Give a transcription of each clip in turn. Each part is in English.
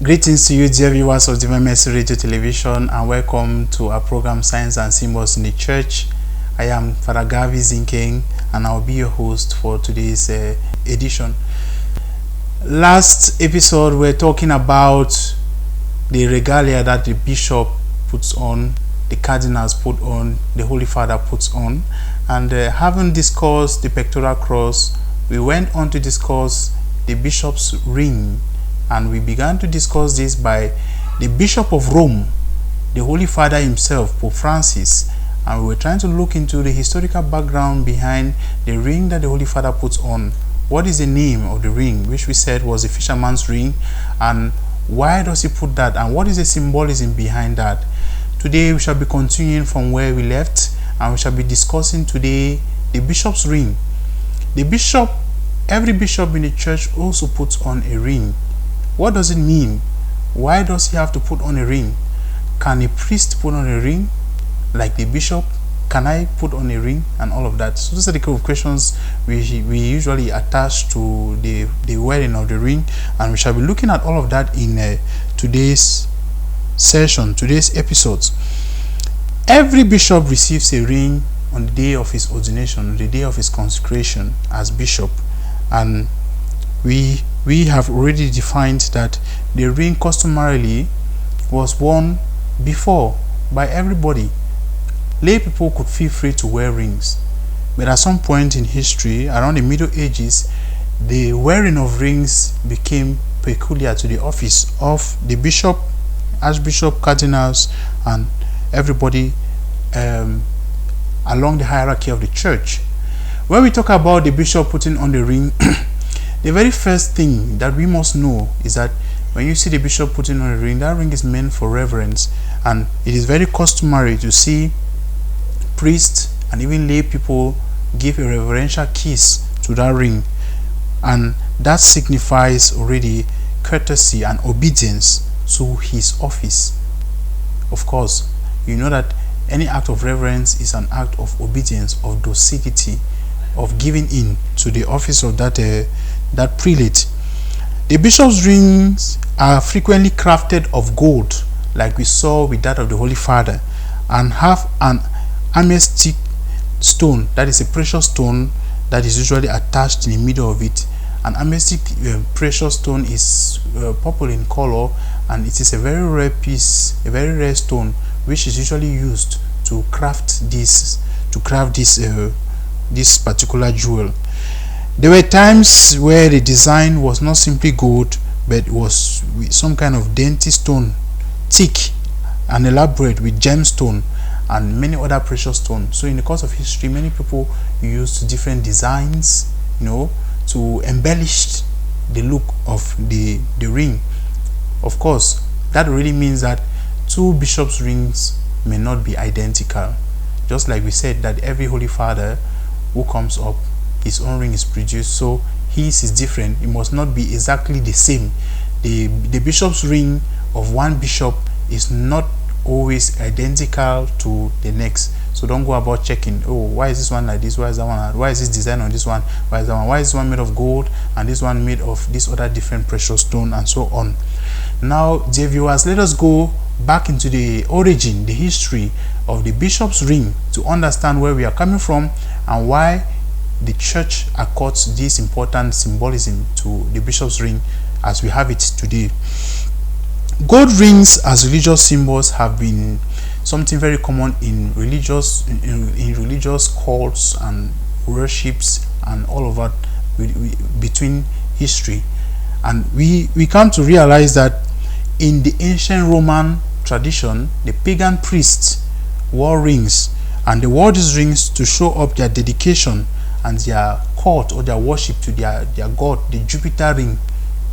Greetings to you, dear viewers of Divine Mercy Radio Television, and welcome to our program Signs and Symbols in the Church. I am Father Gavi Zinkeng, and I'll be your host for today's edition. Last episode, we're talking about the regalia that the bishop puts on, the cardinals put on, the Holy Father puts on, and having discussed the pectoral cross, we went on to discuss the bishop's ring. And we began to discuss this by the Bishop of Rome, the Holy Father himself, Pope Francis. And we were trying to look into the historical background behind the ring that the Holy Father puts on. What is the name of the ring, which we said was a fisherman's ring, and why does he put that, and what is the symbolism behind that? Today we shall be continuing from where we left, and we shall be discussing today the bishop's ring. Every bishop in the church also puts on a ring. What does it mean? Why does he have to put on a ring? Can a priest put on a ring like the bishop? Can I put on a ring? And all of that. So those are the kind of questions we usually attach to the wearing of the ring, and we shall be looking at all of that in today's session, today's episodes. Every bishop receives a ring on the day of his ordination, on the day of his consecration as bishop, and we have already defined that the ring customarily was worn before by everybody. Lay people could feel free to wear rings, but at some point in history, around the Middle Ages, the wearing of rings became peculiar to the office of the bishop, archbishop, cardinals, and everybody along the hierarchy of the church. When we talk about the bishop putting on the ring, the very first thing that we must know is that when you see the bishop putting on a ring, that ring is meant for reverence, and it is very customary to see priests and even lay people give a reverential kiss to that ring, and that signifies already courtesy and obedience to his office. Of course, you know that any act of reverence is an act of obedience, of docility, of giving in to the office of that prelate. The bishop's rings are frequently crafted of gold, like we saw with that of the Holy Father, and have an amethyst stone, that is a precious stone that is usually attached in the middle of it. An amethyst precious stone is purple in color, and it is a very rare piece, a very rare stone, which is usually used to craft this particular jewel. There were times where the design was not simply gold, but it was with some kind of dainty stone, thick and elaborate with gemstone and many other precious stones. So in the course of history, many people used different designs, to embellish the look of the ring. Of course, that really means that two bishops' rings may not be identical. Just like we said that every Holy Father who comes up, his own ring is produced, so his is different. It must not be exactly the same. The bishop's ring of one bishop is not always identical to the next. So don't go about checking, why is this one like this, why is that one, why is this design on this one, why is that one, why is this one made of gold and this one made of this other different precious stone, and so on. Now, dear viewers, let us go back into the origin, the history of the bishop's ring, to understand where we are coming from and why the church accords this important symbolism to the bishop's ring as we have it today. Gold rings as religious symbols have been something very common in religious cults and worships and all of that between history. And we come to realize that in the ancient Roman tradition, the pagan priests wore rings, and they wore these rings to show up their dedication and their cult or their worship to their god, the Jupiter ring.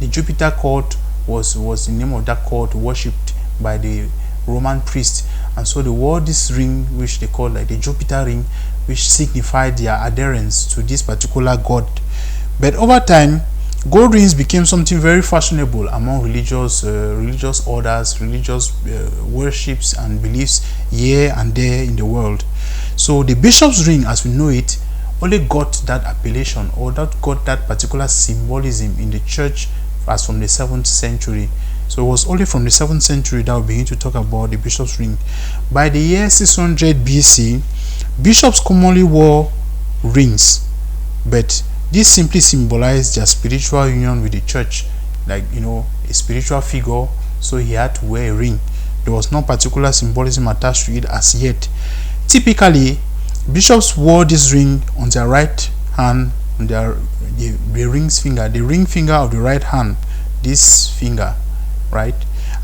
The Jupiter cult was the name of that cult worshipped by the Roman priest, and so they wore this ring, which they call like the Jupiter ring, which signified their adherence to this particular god. But over time, gold rings became something very fashionable among religious orders, religious worships and beliefs here and there in the world. So the bishop's ring, as we know it, only got that appellation, or that got that particular symbolism in the church as from the 7th century. So it was only from the 7th century that we begin to talk about the bishop's ring. By the year 600 BC, bishops commonly wore rings, but this simply symbolized their spiritual union with the church, like, a spiritual figure, so he had to wear a ring. There was no particular symbolism attached to it as yet. Typically, bishops wore this ring on their right hand, on the ring finger of the right hand, this finger, right?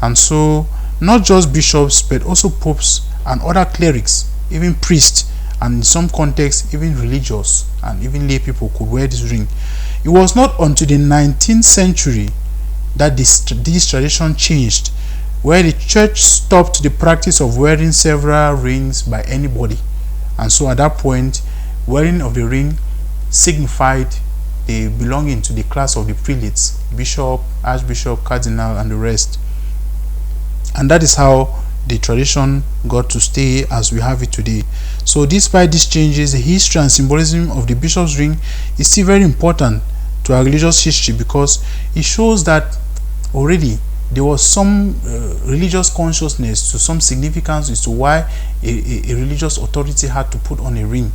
And so not just bishops, but also popes and other clerics, even priests, and in some contexts even religious and even lay people could wear this ring. It was not until the 19th century that this tradition changed, where the church stopped the practice of wearing several rings by anybody. And so at that point, wearing of the ring signified the belonging to the class of the prelates, bishop, archbishop, cardinal, and the rest. And that is how the tradition got to stay as we have it today. So despite these changes, the history and symbolism of the bishop's ring is still very important to our religious history, because it shows that already there was some religious consciousness, to some significance as to why a religious authority had to put on a ring.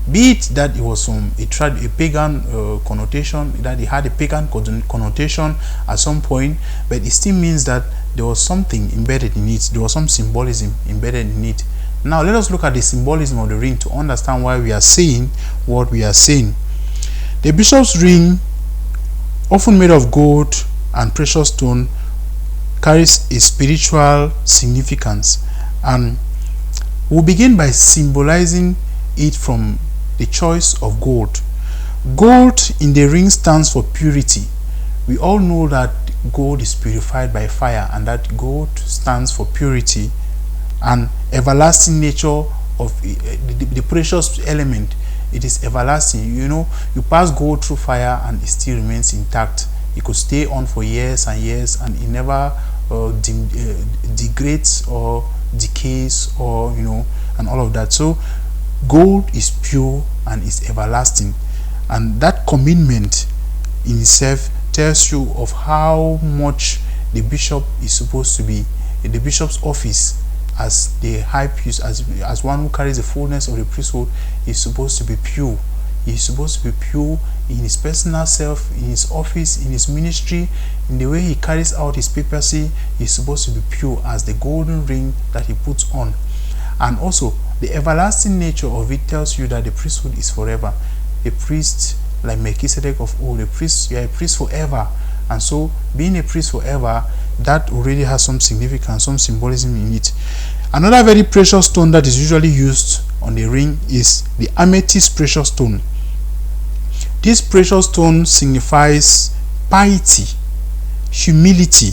Be it that it was from a pagan connotation, that it had a pagan connotation at some point, but it still means that there was something embedded in it. There was some symbolism embedded in it. Now let us look at the symbolism of the ring to understand why we are saying what we are saying. The bishop's ring, often made of gold and precious stone, carries a spiritual significance, and we'll begin by symbolizing it from the choice of gold. Gold in the ring stands for purity. We all know that gold is purified by fire, and that gold stands for purity and everlasting nature of the precious element. It is everlasting. You pass gold through fire and it still remains intact. It could stay on for years and years, and it never degrades or decays, or and all of that. So gold is pure and is everlasting, and that commitment in itself tells you of how much the bishop is supposed to be. The bishop's office as the high priest, as one who carries the fullness of the priesthood, is supposed to be pure. He is supposed to be pure in his personal self, in his office, in his ministry, in the way he carries out his papacy. He is supposed to be pure as the golden ring that he puts on. And also, the everlasting nature of it tells you that the priesthood is forever. A priest like Melchizedek of old, you are a priest forever. And so, being a priest forever, that already has some significance, some symbolism in it. Another very precious stone that is usually used on the ring is the amethyst precious stone. This precious stone signifies piety, humility,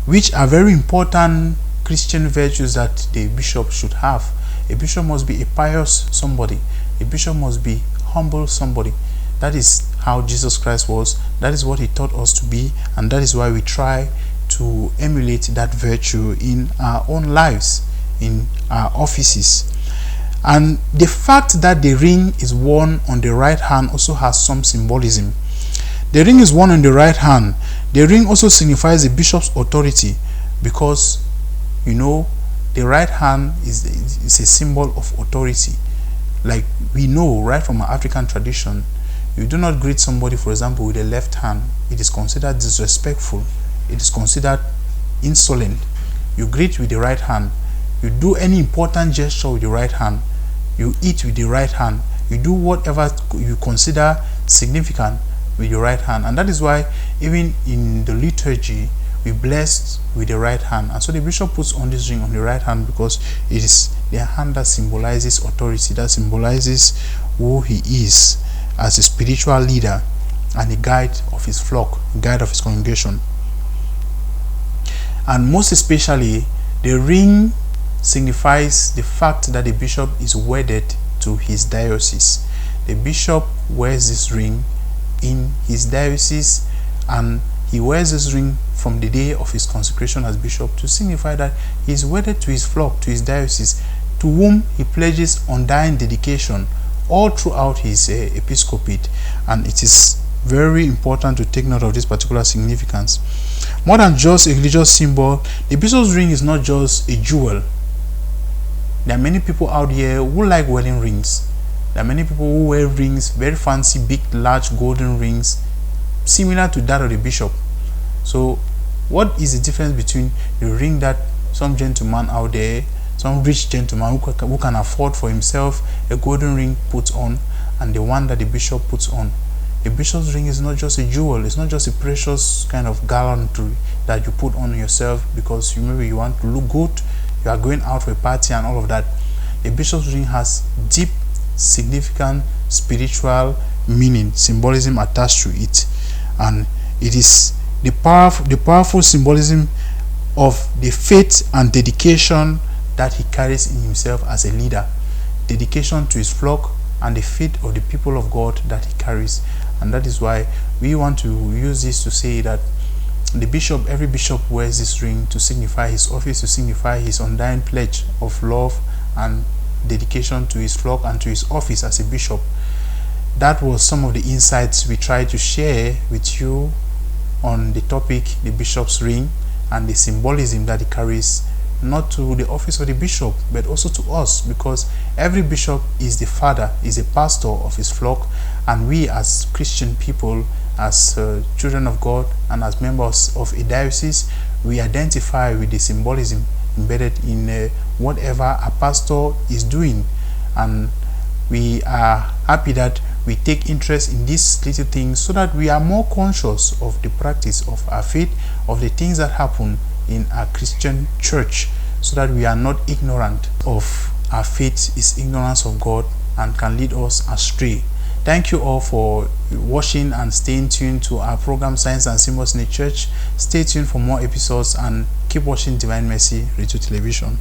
which are very important Christian virtues that the bishop should have. A bishop must be a pious somebody. A bishop must be humble somebody. That is how Jesus Christ was. That is what he taught us to be, and that is why we try to emulate that virtue in our own lives, in our offices. And the fact that the ring is worn on the right hand also has some symbolism. The ring is worn on the right hand. The ring also signifies the bishop's authority, because the right hand is a symbol of authority. Like we know right from our African tradition, you do not greet somebody, for example, with the left hand. It is considered disrespectful. It is considered insolent. You greet with the right hand. You do any important gesture with the right hand. You eat with the right hand. You do whatever you consider significant with your right hand. And that is why even in the liturgy, we bless with the right hand. And so the bishop puts on this ring on the right hand, because it is the hand that symbolizes authority, that symbolizes who he is as a spiritual leader and a guide of his flock, a guide of his congregation. And most especially, the ring signifies the fact that the bishop is wedded to his diocese. The bishop wears this ring in his diocese, and he wears this ring from the day of his consecration as bishop to signify that he is wedded to his flock, to his diocese, to whom he pledges undying dedication all throughout his episcopate. And it is very important to take note of this particular significance. More than just a religious symbol, the bishop's ring is not just a jewel. There are many people out here who like wedding rings. There are many people who wear rings, very fancy, big, large golden rings, similar to that of the bishop. So what is the difference between the ring that some gentleman out there, some rich gentleman who can afford for himself a golden ring puts on, and the one that the bishop puts on? A bishop's ring is not just a jewel. It's not just a precious kind of gallantry that you put on yourself because maybe you want to look good, you are going out for a party and all of that. A bishop's ring has deep, significant spiritual meaning, symbolism attached to it, and it is the powerful symbolism of the faith and dedication that he carries in himself as a leader, dedication to his flock and the faith of the people of God that he carries. And that is why we want to use this to say that the bishop, every bishop wears this ring to signify his office, to signify his undying pledge of love and dedication to his flock and to his office as a bishop. That was some of the insights we tried to share with you on the topic, the bishop's ring, and the symbolism that it carries, not to the office of the bishop, but also to us, because every bishop is the father, is a pastor of his flock, and we as Christian people, as children of God, and as members of a diocese, we identify with the symbolism embedded in whatever a pastor is doing, and we are happy that we take interest in these little things so that we are more conscious of the practice of our faith, of the things that happen in our Christian church, so that we are not ignorant of our faith. Is ignorance of God and can lead us astray. Thank you all for watching and staying tuned to our program Signs and Symbols in the Church. Stay tuned for more episodes and keep watching Divine Mercy Radio Television.